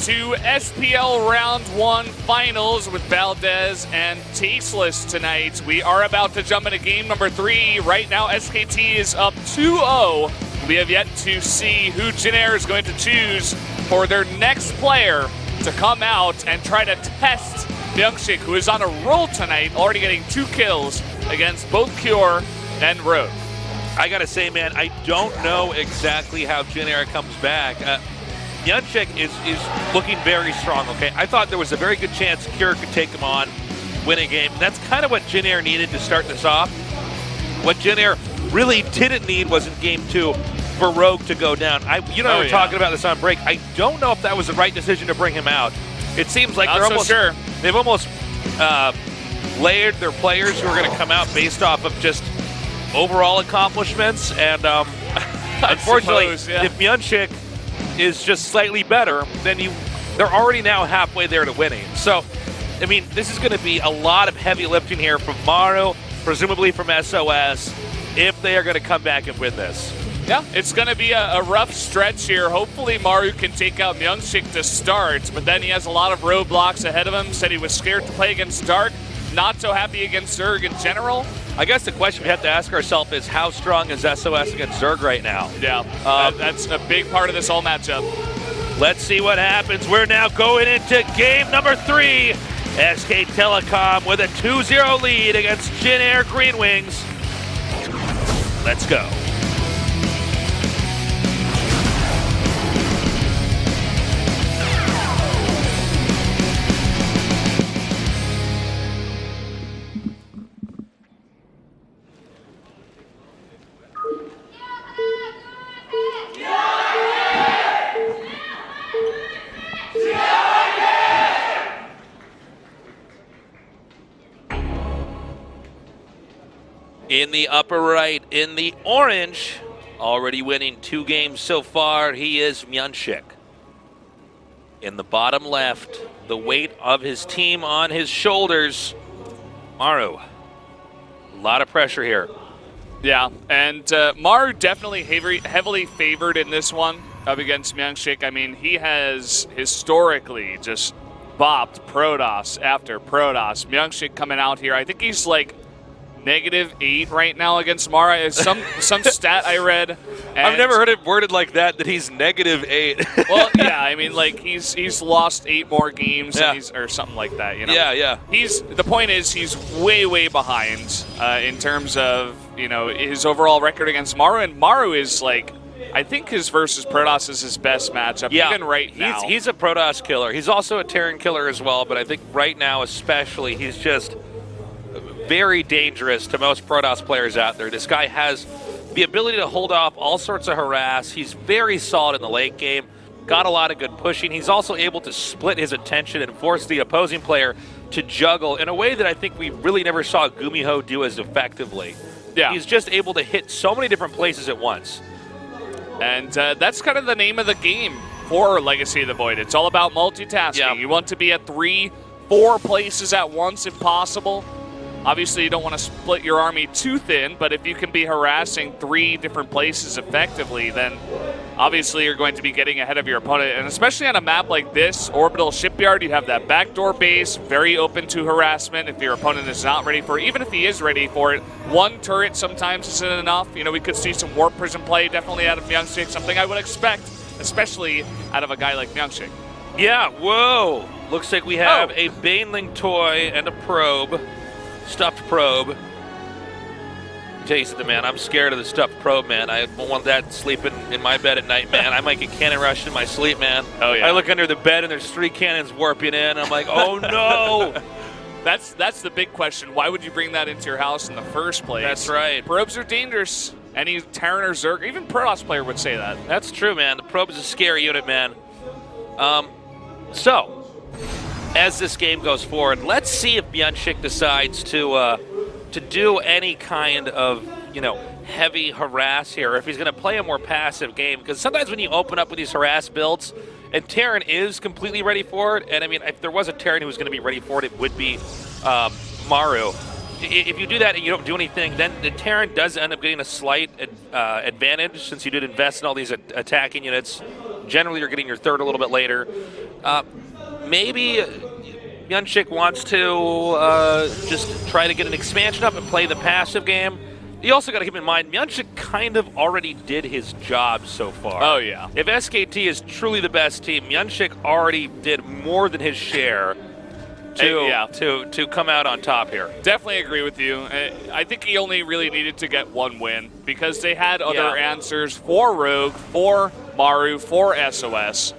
to SPL Round 1 Finals with Valdez and Tasteless tonight. We are about to jump into game number 3. Right now, SKT is up 2-0. We have yet to see who Jin Air is going to choose for their next player to come out and try to test Myungshik, who is on a roll tonight, already getting 2 kills against both Cure and Rogue. I gotta say, man, I don't know exactly how Jin Air comes back. Myungshik is looking very strong, okay? I thought there was a very good chance Cure could take him on, win a game. That's kind of what Jin Air needed to start this off. What Jin Air really didn't need was in game 2 for Rogue to go down. We were talking about this on break. I don't know if that was the right decision to bring him out. It seems like they've almost layered their players who are going to come out based off of just overall accomplishments. And unfortunately, if Myungshik is just slightly better, then they're already now halfway there to winning. So, I mean, this is going to be a lot of heavy lifting here from Maru, presumably from SOS, if they are going to come back and win this. Yeah, it's going to be a rough stretch here. Hopefully Maru can take out Myungshik to start, but then he has a lot of roadblocks ahead of him. Said he was scared to play against Dark, not so happy against Zerg in general. I guess the question we have to ask ourselves is, how strong is SOS against Zerg right now? Yeah, that's a big part of this whole matchup. Let's see what happens. We're now going into game number 3. SK Telecom with a 2-0 lead against Jin Air Green Wings. Let's go. In the upper right, in the orange, already winning 2 games so far, he is Myungshik. In the bottom left, the weight of his team on his shoulders, Maru. A lot of pressure here. Yeah, and Maru definitely heavily favored in this one up against Myungshik. I mean, he has historically just bopped Protoss after Protoss. Myungshik coming out here, I think he's like -8 right now against Mara. Some stat I read. I've never heard it worded like that he's -8. Well, yeah, I mean, like he's lost 8 more games, and or something like that. You know? Yeah. The point is he's way behind in terms of his overall record against Maru, and Maru is like, I think his versus Protoss is his best matchup, even right now. He's a Protoss killer. He's also a Terran killer as well, but I think right now especially he's just very dangerous to most Protoss players out there. This guy has the ability to hold off all sorts of harass. He's very solid in the late game, got a lot of good pushing. He's also able to split his attention and force the opposing player to juggle in a way that I think we really never saw Gumiho do as effectively. Yeah. He's just able to hit so many different places at once. And that's kind of the name of the game for Legacy of the Void. It's all about multitasking. Yeah. You want to be at 3-4 places at once if possible. Obviously, you don't want to split your army too thin, but if you can be harassing 3 different places effectively, then obviously you're going to be getting ahead of your opponent. And especially on a map like this, Orbital Shipyard, you have that backdoor base, very open to harassment if your opponent is not ready for it. Even if he is ready for it, 1 turret sometimes isn't enough. We could see some Warp Prison play definitely out of Myungshik, something I would expect, especially out of a guy like Myungshik. Yeah, whoa. Looks like we have a Baneling toy and a probe. Stuffed probe. Tell you something, man. I'm scared of the stuffed probe, man. I don't want that sleeping in my bed at night, man. I might get cannon rushed in my sleep, man. Oh yeah. I look under the bed and there's 3 cannons warping in. I'm like, oh no. That's the big question. Why would you bring that into your house in the first place? That's right. Probes are dangerous. Any Terran or Zerg, even Protoss player would say that. That's true, man. The probe is a scary unit, man. So, as this game goes forward, let's see if Myungshik decides to do any kind of, heavy harass here, or if he's going to play a more passive game. Because sometimes when you open up with these harass builds, and Terran is completely ready for it, and I mean, if there was a Terran who was going to be ready for it, it would be Maru. If you do that and you don't do anything, then the Terran does end up getting a slight advantage, since you did invest in all these attacking units generally you're getting your third a little bit later. Maybe Myunchik wants to just try to get an expansion up and play the passive game. You also got to keep in mind, Myunchik kind of already did his job so far. Oh, yeah. If SKT is truly the best team, Myunchik already did more than his share to come out on top here. Definitely agree with you. I think he only really needed to get one win because they had other answers for Rogue, for Maru, for SOS.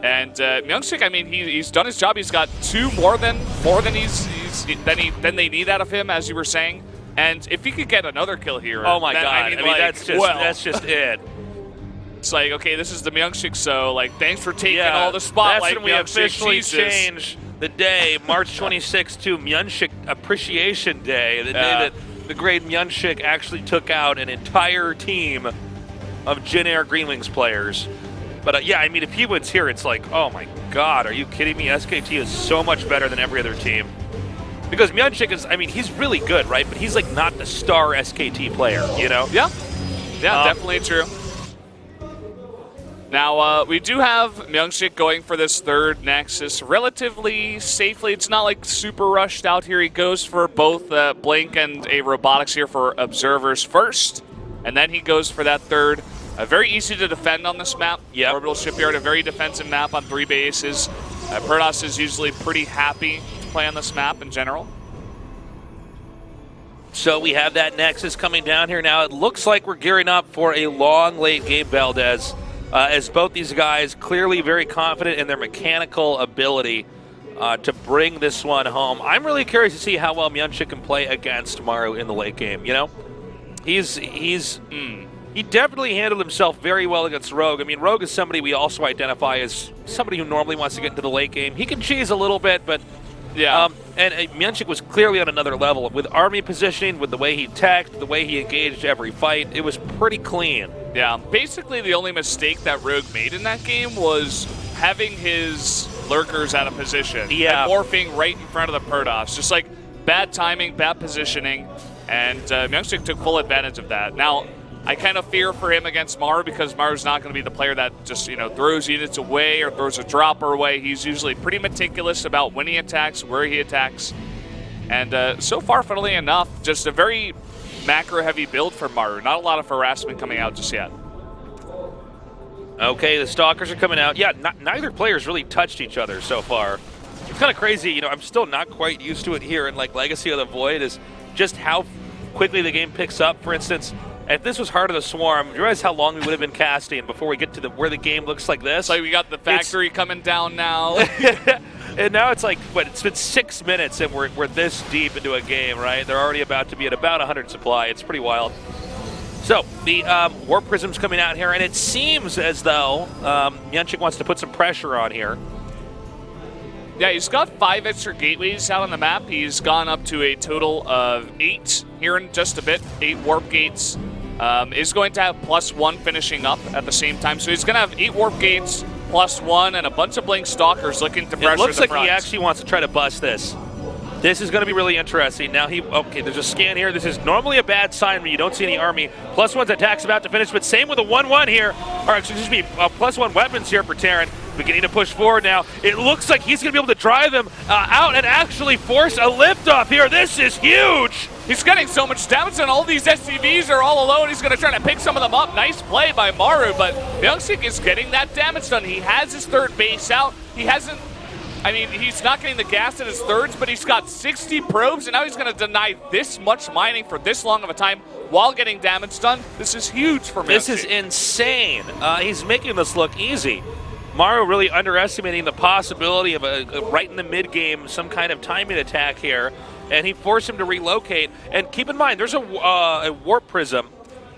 And Myunchik, I mean, he's done his job. He's got two more than they need out of him, as you were saying. And if he could get another kill here, oh my god! I mean, that's just it. It's like, okay, this is the Myunchik, so like, thanks for taking all the spotlight. That's when we officially change the day, March 26th, to Myunchik Appreciation Day, the day that the great Myunchik actually took out an entire team of Jin Air Green Wings players. But yeah, I mean, if he wins here, it's like, oh my god, are you kidding me? SKT is so much better than every other team. Because Myunchik is, I mean, he's really good, right? But he's like not the star SKT player, you know? Yeah, definitely true. Now, we do have Myunchik going for this third Nexus relatively safely. It's not like super rushed out here. He goes for both Blink and a Robotics here for Observers first. And then he goes for that third. Very easy to defend on this map. Yep. Orbital Shipyard, a very defensive map on 3 bases. Protoss is usually pretty happy to play on this map in general. So we have that Nexus coming down here now. It looks like we're gearing up for a long late game, Valdez, as both these guys clearly very confident in their mechanical ability to bring this one home. I'm really curious to see how well Myunchik can play against Maru in the late game, you know? He definitely handled himself very well against Rogue. I mean, Rogue is somebody we also identify as somebody who normally wants to get into the late game. He can cheese a little bit, but and Myunchik was clearly on another level. With army positioning, with the way he teched, the way he engaged every fight, it was pretty clean. Yeah, basically the only mistake that Rogue made in that game was having his lurkers out of position. And morphing right in front of the Protoss. Just like bad timing, bad positioning, and Myunchik took full advantage of that. Now, I kind of fear for him against Maru because Maru's not going to be the player that just, throws units away or throws a dropper away. He's usually pretty meticulous about when he attacks, where he attacks. And so far, funnily enough, just a very macro-heavy build for Maru. Not a lot of harassment coming out just yet. Okay, the Stalkers are coming out. Yeah, neither player's really touched each other so far. It's kind of crazy. I'm still not quite used to it here in like Legacy of the Void, is just how quickly the game picks up. For instance, if this was Heart of the Swarm, do you realize how long we would have been casting before we get to where the game looks like this? Like we got the factory coming down now. And now it's like, it's been 6 minutes and we're this deep into a game, right? They're already about to be at about 100 supply. It's pretty wild. So the Warp Prism's coming out here, and it seems as though Myunchik wants to put some pressure on here. Yeah, he's got 5 extra gateways out on the map. He's gone up to a total of 8 here in just a bit. 8 warp gates. Is going to have +1 finishing up at the same time. So he's going to have 8 warp gates, +1, and a bunch of Blink Stalkers looking to pressure the front. It looks like he actually wants to try to bust this. This is going to be really interesting. Now okay, there's a scan here. This is normally a bad sign when you don't see any army. +1's attack's about to finish, but same with a 1-1 here. Or excuse me, +1 weapons here for Terran. Beginning to push forward now. It looks like he's going to be able to drive them out and actually force a liftoff here. This is huge. He's getting so much damage, and all these SCVs are all alone. He's going to try to pick some of them up. Nice play by Maru, but Myunchik is getting that damage done. He has his third base out. He hasn't, he's not getting the gas at his thirds, but he's got 60 probes, and now he's going to deny this much mining for this long of a time while getting damage done. This is huge for Myunchik. This is insane. He's making this look easy. Maru really underestimating the possibility of right in the mid-game, some kind of timing attack here, and he forced him to relocate. And keep in mind, there's a warp prism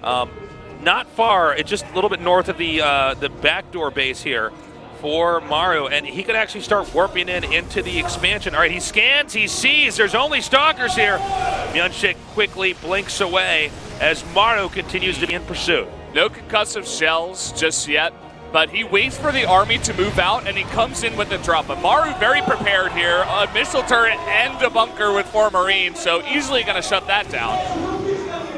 not far, it's just a little bit north of the backdoor base here for Maru, and he could actually start warping into the expansion. All right, he scans, he sees, there's only Stalkers here. Myunchik quickly blinks away as Maru continues to be in pursuit. No concussive shells just yet, but he waits for the army to move out, and he comes in with the drop. But Maru very prepared here. A missile turret and a bunker with 4 Marines, so easily going to shut that down.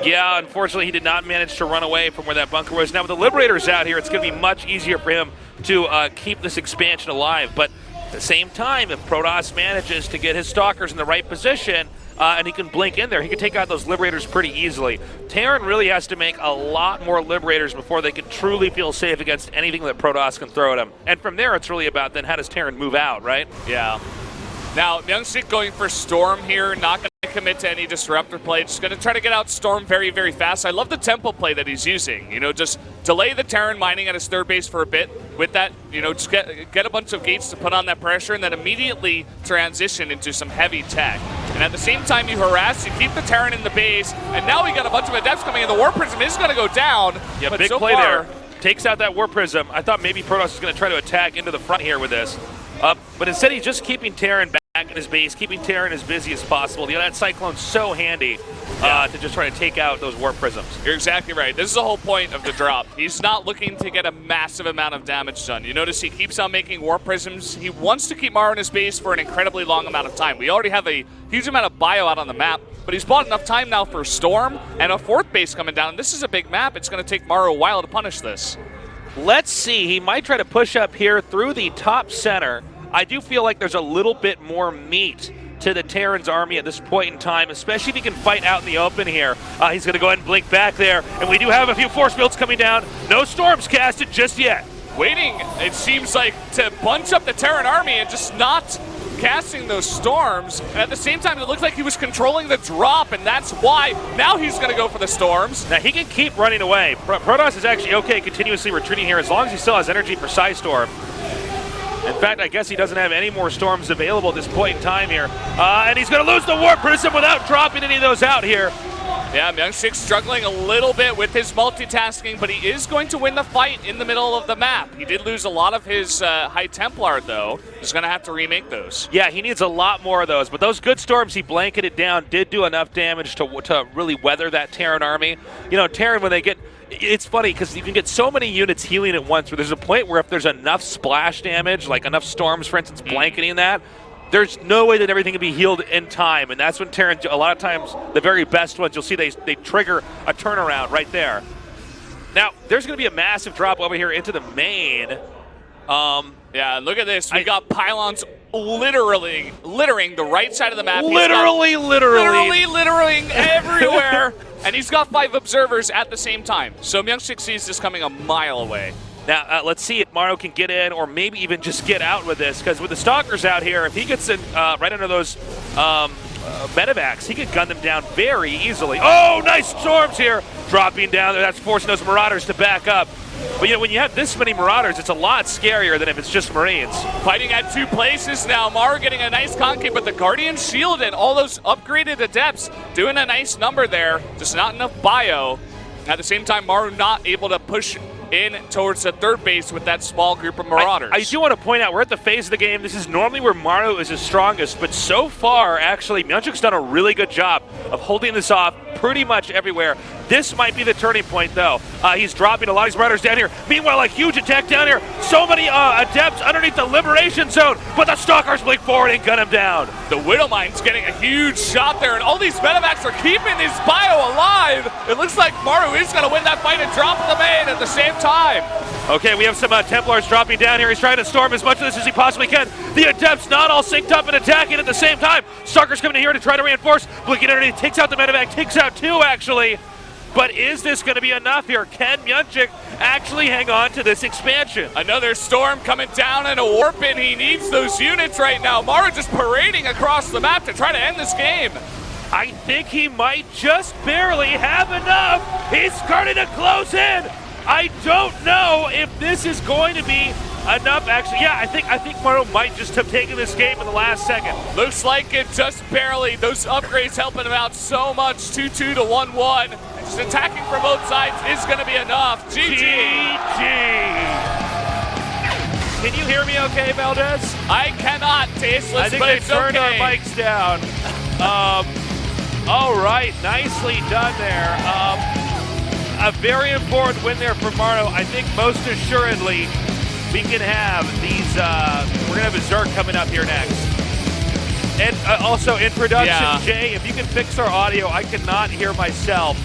Yeah, unfortunately, he did not manage to run away from where that bunker was. Now, with the Liberators out here, it's going to be much easier for him to keep this expansion alive. But at the same time, if Protoss manages to get his Stalkers in the right position, and he can blink in there, he can take out those Liberators pretty easily. Terran really has to make a lot more Liberators before they can truly feel safe against anything that Protoss can throw at him. And from there, it's really about then how does Terran move out, right? Yeah. Now, Myungsik going for Storm here, not going to commit to any Disruptor play, just going to try to get out Storm very, very fast. I love the tempo play that he's using. You know, just delay the Terran mining at his third base for a bit. With that, you know, just get a bunch of gates to put on that pressure and then immediately transition into some heavy tech. And at the same time, you harass, you keep the Terran in the base, and now we got a bunch of Adepts coming in. The War Prism is going to go down. Yeah, but big so play far, there. Takes out that War Prism. I thought maybe Protoss was going to try to attack into the front here with this. But instead, he's just keeping Terran back in his base, keeping Terran as busy as possible. You know, that Cyclone's so handy to just try to take out those War Prisms. You're exactly right. This is the whole point of the drop. He's not looking to get a massive amount of damage done. You notice he keeps on making War Prisms. He wants to keep Maro in his base for an incredibly long amount of time. We already have a huge amount of bio out on the map, but he's bought enough time now for Storm and a fourth base coming down. This is a big map. It's going to take Maro a while to punish this. Let's see. He might try to push up here through the top center. I do feel like there's a little bit more meat to the Terran's army at this point in time, especially if he can fight out in the open here. He's going to go ahead and blink back there, and we do have a few force fields coming down. No storms casted just yet. Waiting, it seems like, to bunch up the Terran army and just not casting those storms. And at the same time, it looked like he was controlling the drop, and that's why now he's going to go for the storms. Now, he can keep running away. Protoss is actually okay continuously retreating here as long as he still has energy for Psystorm. In fact, I guess he doesn't have any more storms available at this point in time here. And he's going to lose the War Prism without dropping any of those out here. Yeah, Myungsik struggling a little bit with his multitasking, but he is going to win the fight in the middle of the map. He did lose a lot of his High Templar, though. He's going to have to remake those. Yeah, he needs a lot more of those. But those good storms he blanketed down did do enough damage to really weather that Terran army. You know, Terran, when they get... It's funny because you can get so many units healing at once where there's a point where if there's enough splash damage, like enough storms, for instance, blanketing that, there's no way that everything can be healed in time. And that's when Terran, a lot of times, the very best ones, you'll see they trigger a turnaround right there. Now, there's going to be a massive drop over here into the main. Yeah, look at this. We got pylons literally littering the right side of the map. Literally littering everywhere. And he's got 5 observers at the same time. So Myungsik sees this coming a mile away. Now, let's see if Maro can get in or maybe even just get out with this, because with the Stalkers out here, if he gets in right under those medevacs, he could gun them down very easily. Oh, nice storms here. Dropping down there. That's forcing those Marauders to back up. But, you know, when you have this many Marauders, it's a lot scarier than if it's just Marines. Fighting at 2 places now. Maro getting a nice concave, but the Guardian Shield and all those upgraded Adepts doing a nice number there. Just not enough bio. At the same time, Maro not able to push in towards the third base with that small group of Marauders. I do want to point out, we're at the phase of the game. This is normally where Maro is his strongest, but so far, actually, Myungsik's done a really good job of holding this off pretty much everywhere. This might be the turning point, though. He's dropping a lot of his Marauders down here. Meanwhile, a huge attack down here. So many Adepts underneath the Liberation Zone, but the Stalkers blink forward and gun him down. The Widowmine's getting a huge shot there, and all these medevacs are keeping his bio alive. It looks like Maro is going to win that fight and drop the main at the same time. Okay, we have some Templars dropping down here. He's trying to storm as much of this as he possibly can. The Adepts not all synced up and attacking at the same time. Stalkers coming in here to try to reinforce. Blinking underneath, takes out the medevac, takes out 2 actually. But is this going to be enough here? Can Myungsik actually hang on to this expansion? Another storm coming down and a warp in. He needs those units right now. Maro just parading across the map to try to end this game. I think he might just barely have enough. He's starting to close in. I don't know if this is going to be enough. Actually, yeah, I think Maro might just have taken this game in the last second. Looks like it just barely. Those upgrades helping him out so much. 2-2 to 1-1. Just attacking from both sides is going to be enough. GG. Can you hear me okay, Valdez? I cannot, Tasteless, I think but they it's turned okay. our mics down. All right, nicely done there. A very important win there for Maro. I think most assuredly we can have these, we're going to have a Zerg coming up here next. And also in production, Jay, if you can fix our audio, I cannot hear myself.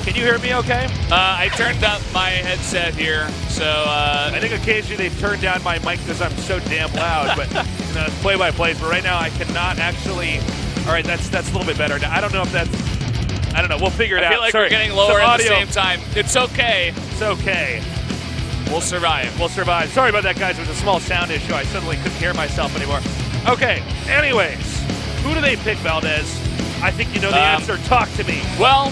Can you hear me okay? I turned up my headset here, so I think occasionally they've turned down my mic because I'm so damn loud, but it's play-by-plays. But right now I cannot actually. All right, that's a little bit better. I don't know if that's. I don't know. We'll figure it out. I feel like Sorry. we're getting lower at the audio. same time. It's okay. It's okay. We'll survive. We'll survive. Sorry about that, guys. It was a small sound issue. I suddenly couldn't hear myself anymore. Okay. Anyways, who do they pick, Valdez? I think you know the answer. Talk to me. Well,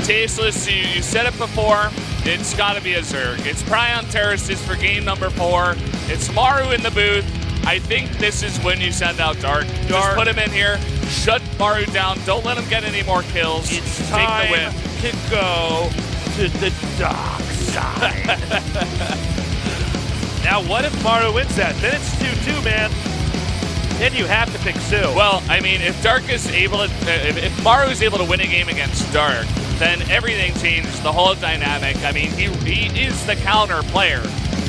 Tasteless, you said it before. It's got to be a Zerg. It's Prion Terraces for game number 4. It's Maru in the booth. I think this is when you send out Dark. Just put him in here. Shut Maru down. Don't let him get any more kills. It's Take time the win. to go to the dark side. Now, what if Maru wins that? Then it's 2-2, man. Then you have to pick Sue. Well, I mean, if Dark is able to, if Maru is able to win a game against Dark, then everything changes, the whole dynamic. I mean, he is the counter player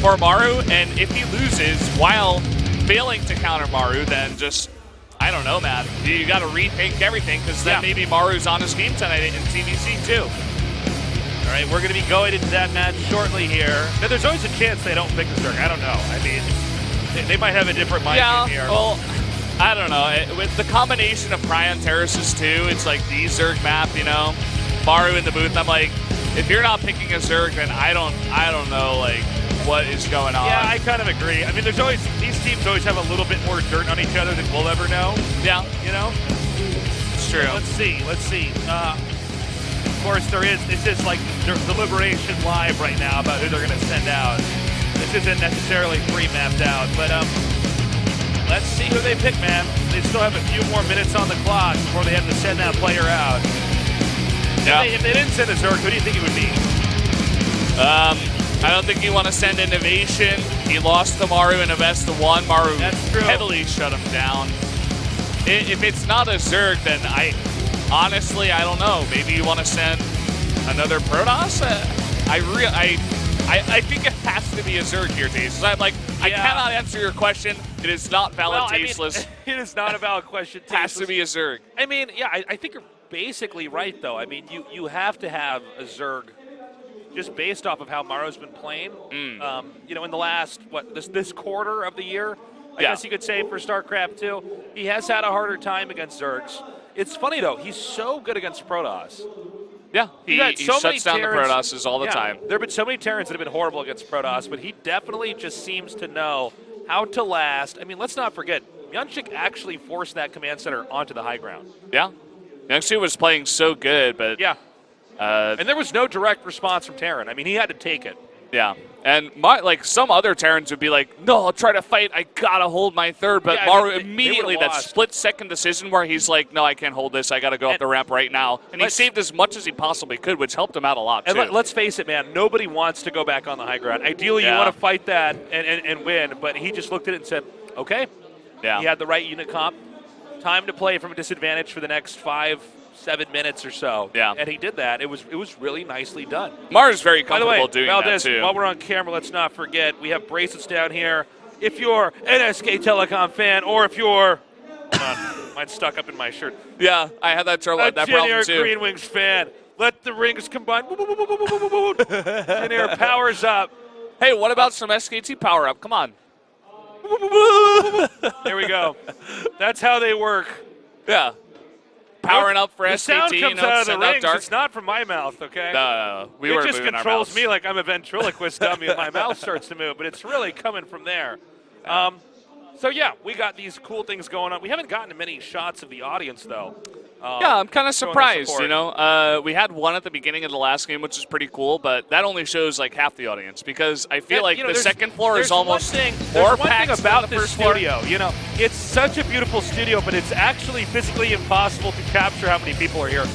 for Maru, and if he loses while failing to counter Maru, then just, I don't know, man. You got to rethink everything, because then maybe Maru's on his game tonight in TVC too. All right, we're going to be going into that match shortly here. Now, there's always a chance they don't pick the Zerg. I don't know. I mean, they might have a different mind game here. Well, I don't know. With the combination of Prion Terraces too, it's like the Zerg map, you know. Maru in the booth. I'm like, if you're not picking a Zerg, then I don't know, like, what is going on. Yeah, I kind of agree. I mean, there's always, these teams always have a little bit more dirt on each other than we'll ever know. Yeah. You know? It's true. Let's see. Of course, this is like deliberation live right now about who they're going to send out. This isn't necessarily pre-mapped out, but let's see who they pick, man. They still have a few more minutes on the clock before they have to send that player out. Yeah. If they didn't send a Zerg, who do you think it would be? I don't think you want to send Innovation. He lost to Maru in a best of 1. Maru heavily shut him down. If it's not a Zerg, then honestly, I don't know. Maybe you want to send another Protoss? I think it has to be a Zerg here, Tasteless. I cannot answer your question. It is not valid, Tasteless. It is not a valid question, It has to be a Zerg. I mean, yeah, I think you're basically right, though. I mean, you have to have a Zerg just based off of how Maru's been playing. You know, in the last, this quarter of the year, I guess you could say for StarCraft 2, he has had a harder time against Zergs. It's funny, though. He's so good against Protoss. Yeah, he shuts down the Protosses all the time. There have been so many Terrans that have been horrible against Protoss, but he definitely just seems to know how to last. I mean, let's not forget, Myunchik actually forced that command center onto the high ground. Yeah. Myunchik was playing so good, but... Yeah. And there was no direct response from Terran. I mean, he had to take it. Yeah. And some other Terrans would be like, no, I'll try to fight. I got to hold my third. But Maru immediately, that split-second decision where he's like, no, I can't hold this. I got to go up the ramp right now. And he saved as much as he possibly could, which helped him out a lot, too. And let's face it, man. Nobody wants to go back on the high ground. Ideally, you want to fight that and win. But he just looked at it and said, okay. Yeah. He had the right unit comp. Time to play from a disadvantage for the next 5-7 minutes or so. Yeah. And he did that. It was really nicely done. Maru's very comfortable doing Valdez, that, too. While we're on camera, let's not forget, we have bracelets down here. If you're an SK Telecom fan, or if you're, mine's stuck up in my shirt. Yeah, I had that problem too. Green Wings fan, let the rings combine. Junior powers up. Hey, what about some SKT power up? Come on. There we go. That's how they work. Yeah. Powering up for the SKT. Sound comes out of the rings. It's not from my mouth, okay? No. It just controls me like I'm a ventriloquist dummy and my mouth starts to move, but it's really coming from there. So, yeah, we got these cool things going on. We haven't gotten many shots of the audience, though. Yeah, I'm kind of surprised, you know. We had one at the beginning of the last game, which is pretty cool, but that only shows like half the audience because I feel like the second floor is almost more packed than about the this first floor. studio. You know, it's such a beautiful studio, but it's actually physically impossible to capture how many people are here.